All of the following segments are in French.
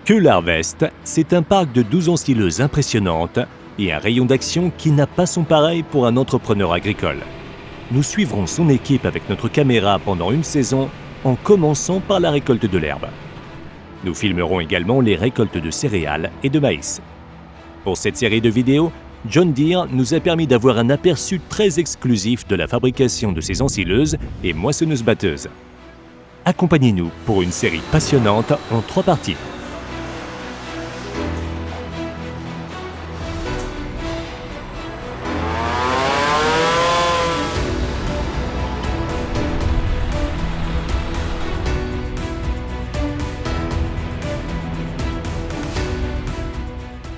Keul Harvest, c'est un parc de 12 ensileuses impressionnantes et un rayon d'action qui n'a pas son pareil pour un entrepreneur agricole. Nous suivrons son équipe avec notre caméra pendant une saison, en commençant par la récolte de l'herbe. Nous filmerons également les récoltes de céréales et de maïs. Pour cette série de vidéos, John Deere nous a permis d'avoir un aperçu très exclusif de la fabrication de ces ensileuses et moissonneuses-batteuses. Accompagnez-nous pour une série passionnante en 3 parties.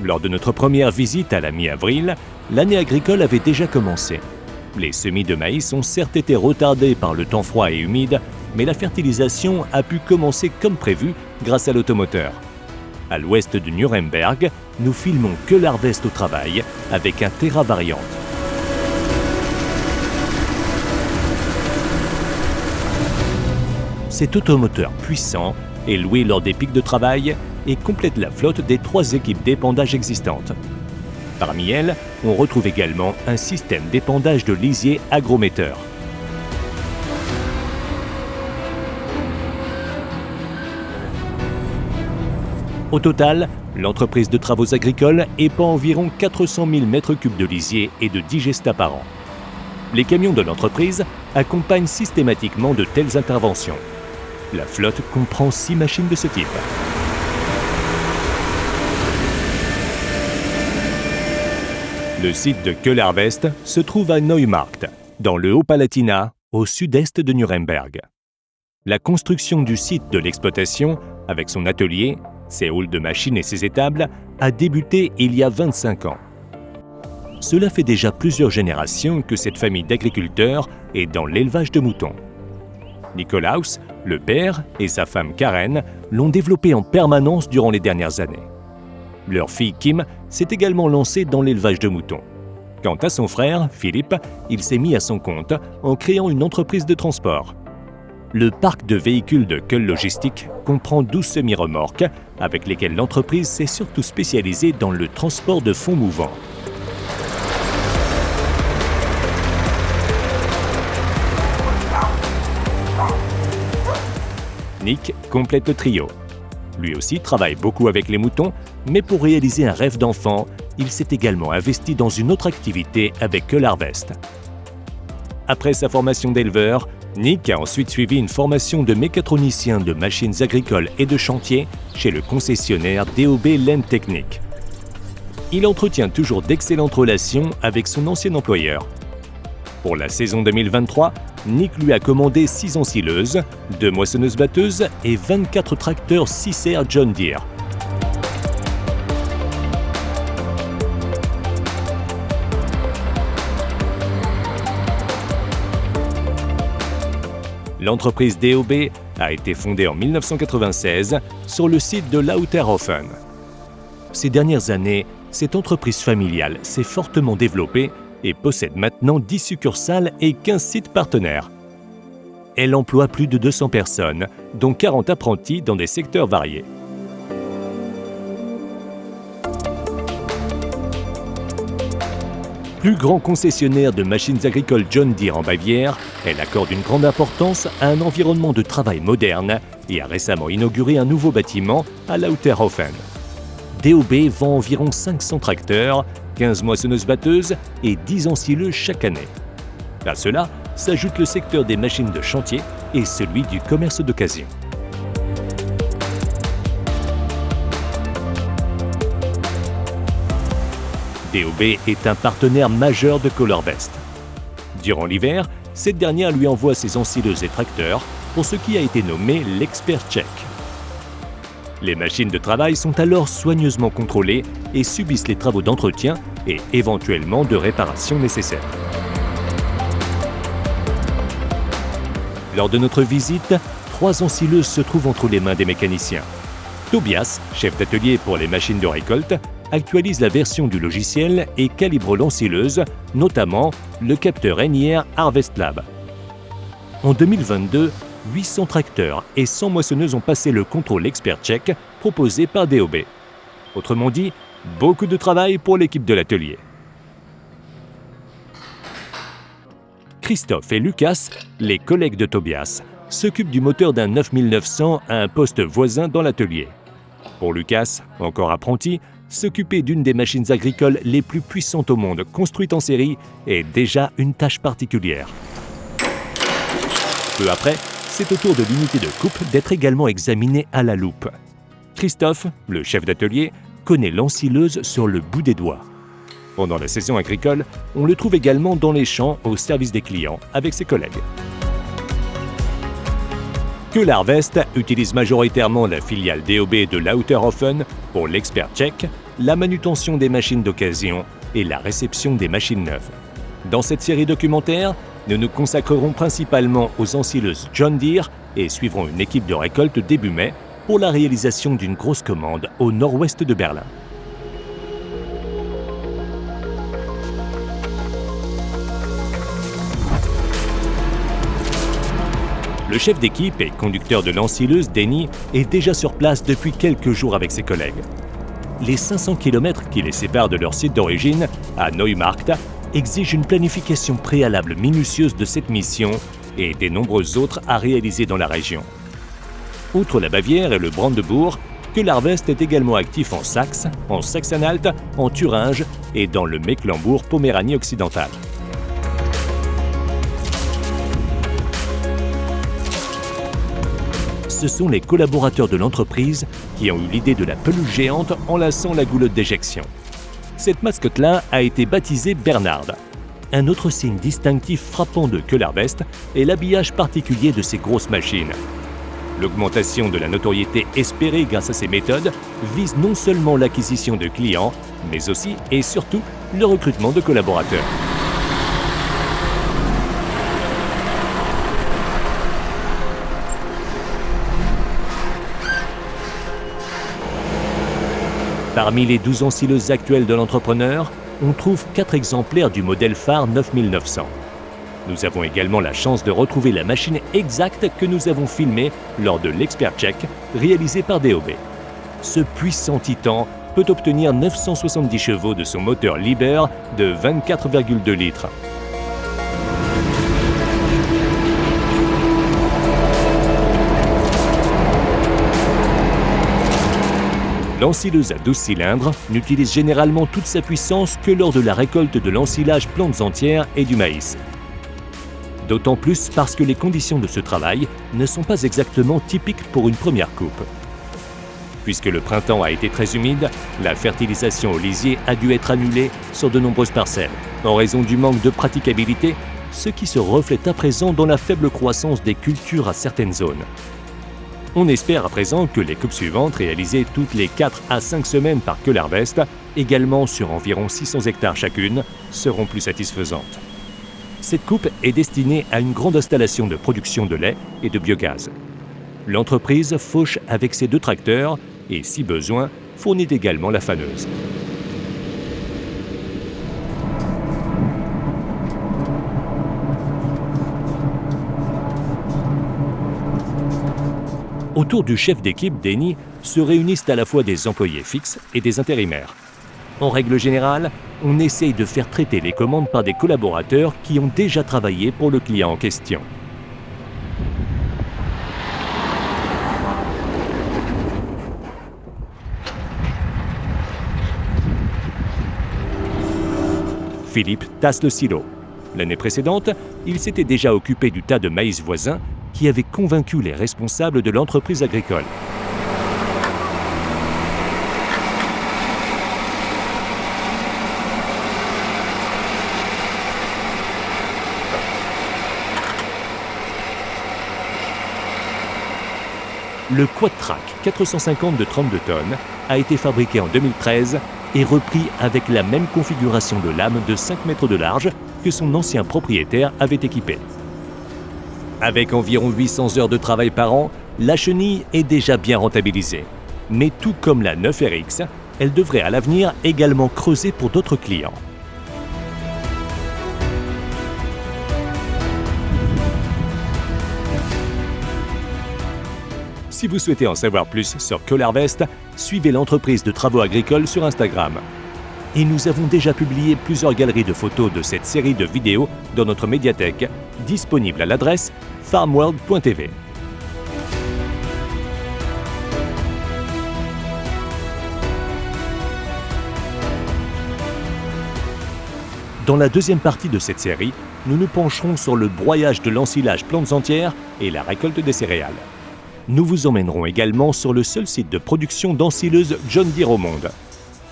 Lors de notre première visite à la mi-avril, l'année agricole avait déjà commencé. Les semis de maïs ont certes été retardés par le temps froid et humide, mais la fertilisation a pu commencer comme prévu grâce à l'automoteur. À l'ouest de Nuremberg, nous filmons Keul Harvest au travail avec un Terra variante. Cet automoteur puissant est loué lors des pics de travail et complète la flotte des 3 équipes d'épandage existantes. Parmi elles, on retrouve également un système d'épandage de lisier agrometteur. Au total, l'entreprise de travaux agricoles épand environ 400 000 m3 de lisier et de digesta par an. Les camions de l'entreprise accompagnent systématiquement de telles interventions. La flotte comprend 6 machines de ce type. Le site de Keul Harvest se trouve à Neumarkt, dans le Haut-Palatinat, au sud-est de Nuremberg. La construction du site de l'exploitation, avec son atelier, ses halls de machines et ses étables, a débuté il y a 25 ans. Cela fait déjà plusieurs générations que cette famille d'agriculteurs est dans l'élevage de moutons. Nikolaus, le père, et sa femme Karen l'ont développé en permanence durant les dernières années. Leur fille Kim s'est également lancée dans l'élevage de moutons. Quant à son frère, Philippe, il s'est mis à son compte en créant une entreprise de transport. Le parc de véhicules de Keul Logistique comprend 12 semi-remorques avec lesquelles l'entreprise s'est surtout spécialisée dans le transport de fonds mouvants. Nick complète le trio. Lui aussi travaille beaucoup avec les moutons, mais pour réaliser un rêve d'enfant, il s'est également investi dans une autre activité avec Keul Harvest. Après sa formation d'éleveur, Nick a ensuite suivi une formation de mécatronicien de machines agricoles et de chantier chez le concessionnaire DOB Land Techniek. Il entretient toujours d'excellentes relations avec son ancien employeur. Pour la saison 2023, Nick lui a commandé 6 ensileuses, 2 moissonneuses-batteuses et 24 tracteurs 6R John Deere. L'entreprise DOB a été fondée en 1996 sur le site de Lauterhofen. Ces dernières années, cette entreprise familiale s'est fortement développée et possède maintenant 10 succursales et 15 sites partenaires. Elle emploie plus de 200 personnes, dont 40 apprentis dans des secteurs variés. Plus grand concessionnaire de machines agricoles John Deere en Bavière, elle accorde une grande importance à un environnement de travail moderne et a récemment inauguré un nouveau bâtiment à Lauterhofen. DOB vend environ 500 tracteurs, 15 moissonneuses-batteuses et 10 ensileuses chaque année. À cela s'ajoute le secteur des machines de chantier et celui du commerce d'occasion. DOB est un partenaire majeur de Keul Harvest. Durant l'hiver, cette dernière lui envoie ses ensileuses et tracteurs pour ce qui a été nommé l'expert check. Les machines de travail sont alors soigneusement contrôlées et subissent les travaux d'entretien et éventuellement de réparation nécessaires. Lors de notre visite, 3 ensileuses se trouvent entre les mains des mécaniciens. Tobias, chef d'atelier pour les machines de récolte, actualise la version du logiciel et calibre l'ensileuse, notamment le capteur NIR Harvest Lab. En 2022, 800 tracteurs et 100 moissonneuses ont passé le contrôle expert check proposé par DOB. Autrement dit, beaucoup de travail pour l'équipe de l'atelier. Christophe et Lucas, les collègues de Tobias, s'occupent du moteur d'un 9900 à un poste voisin dans l'atelier. Pour Lucas, encore apprenti, s'occuper d'une des machines agricoles les plus puissantes au monde, construite en série, est déjà une tâche particulière. Peu après, c'est au tour de l'unité de coupe d'être également examinée à la loupe. Christophe, le chef d'atelier, connaît l'ensileuse sur le bout des doigts. Pendant la saison agricole, on le trouve également dans les champs au service des clients avec ses collègues. Köhler Harvest utilise majoritairement la filiale DOB de Lauterhofen pour l'expert check, la manutention des machines d'occasion et la réception des machines neuves. Dans cette série documentaire, nous nous consacrerons principalement aux ensileuses John Deere et suivrons une équipe de récolte début mai pour la réalisation d'une grosse commande au nord-ouest de Berlin. Le chef d'équipe et conducteur de l'ensileuse, Denny, est déjà sur place depuis quelques jours avec ses collègues. Les 500 km qui les séparent de leur site d'origine, à Neumarkt, exigent une planification préalable minutieuse de cette mission et des nombreuses autres à réaliser dans la région. Outre la Bavière et le Brandebourg, Köhler Harvest est également actif en Saxe, en Saxe-Anhalt, en Thuringe et dans le Mecklembourg-Poméranie occidentale. Ce sont les collaborateurs de l'entreprise qui ont eu l'idée de la peluche géante enlaçant la goulotte d'éjection. Cette mascotte-là a été baptisée Bernard. Un autre signe distinctif frappant de Köhler Harvest est l'habillage particulier de ces grosses machines. L'augmentation de la notoriété espérée grâce à ces méthodes vise non seulement l'acquisition de clients, mais aussi et surtout le recrutement de collaborateurs. Parmi les 12 ensileuses actuelles de l'entrepreneur, on trouve 4 exemplaires du modèle phare 9900. Nous avons également la chance de retrouver la machine exacte que nous avons filmée lors de l'expert check réalisé par DOB. Ce puissant titan peut obtenir 970 chevaux de son moteur Liber de 24,2 litres. L'ensileuse à 12 cylindres n'utilise généralement toute sa puissance que lors de la récolte de l'ensilage plantes entières et du maïs. D'autant plus parce que les conditions de ce travail ne sont pas exactement typiques pour une première coupe. Puisque le printemps a été très humide, la fertilisation au lisier a dû être annulée sur de nombreuses parcelles, en raison du manque de praticabilité, ce qui se reflète à présent dans la faible croissance des cultures à certaines zones. On espère à présent que les coupes suivantes, réalisées toutes les 4 à 5 semaines par Köhler Harvest, également sur environ 600 hectares chacune, seront plus satisfaisantes. Cette coupe est destinée à une grande installation de production de lait et de biogaz. L'entreprise fauche avec ses 2 tracteurs et, si besoin, fournit également la faneuse. Autour du chef d'équipe, Denny, se réunissent à la fois des employés fixes et des intérimaires. En règle générale, on essaye de faire traiter les commandes par des collaborateurs qui ont déjà travaillé pour le client en question. Philippe tasse le silo. L'année précédente, il s'était déjà occupé du tas de maïs voisin qui avait convaincu les responsables de l'entreprise agricole. Le Quad-Track 450 de 32 tonnes a été fabriqué en 2013 et repris avec la même configuration de lame de 5 mètres de large que son ancien propriétaire avait équipé. Avec environ 800 heures de travail par an, la chenille est déjà bien rentabilisée. Mais tout comme la 9RX, elle devrait à l'avenir également creuser pour d'autres clients. Si vous souhaitez en savoir plus sur Cole Harvest, suivez l'entreprise de travaux agricoles sur Instagram. Et nous avons déjà publié plusieurs galeries de photos de cette série de vidéos dans notre médiathèque, disponible à l'adresse farmworld.tv. Dans la deuxième partie de cette série, nous nous pencherons sur le broyage de l'ensilage plantes entières et la récolte des céréales. Nous vous emmènerons également sur le seul site de production d'ensileuses John Deere au monde.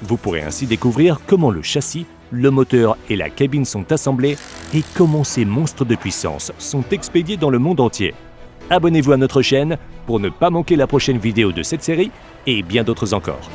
Vous pourrez ainsi découvrir comment le châssis, le moteur et la cabine sont assemblés et comment ces monstres de puissance sont expédiés dans le monde entier. Abonnez-vous à notre chaîne pour ne pas manquer la prochaine vidéo de cette série et bien d'autres encore.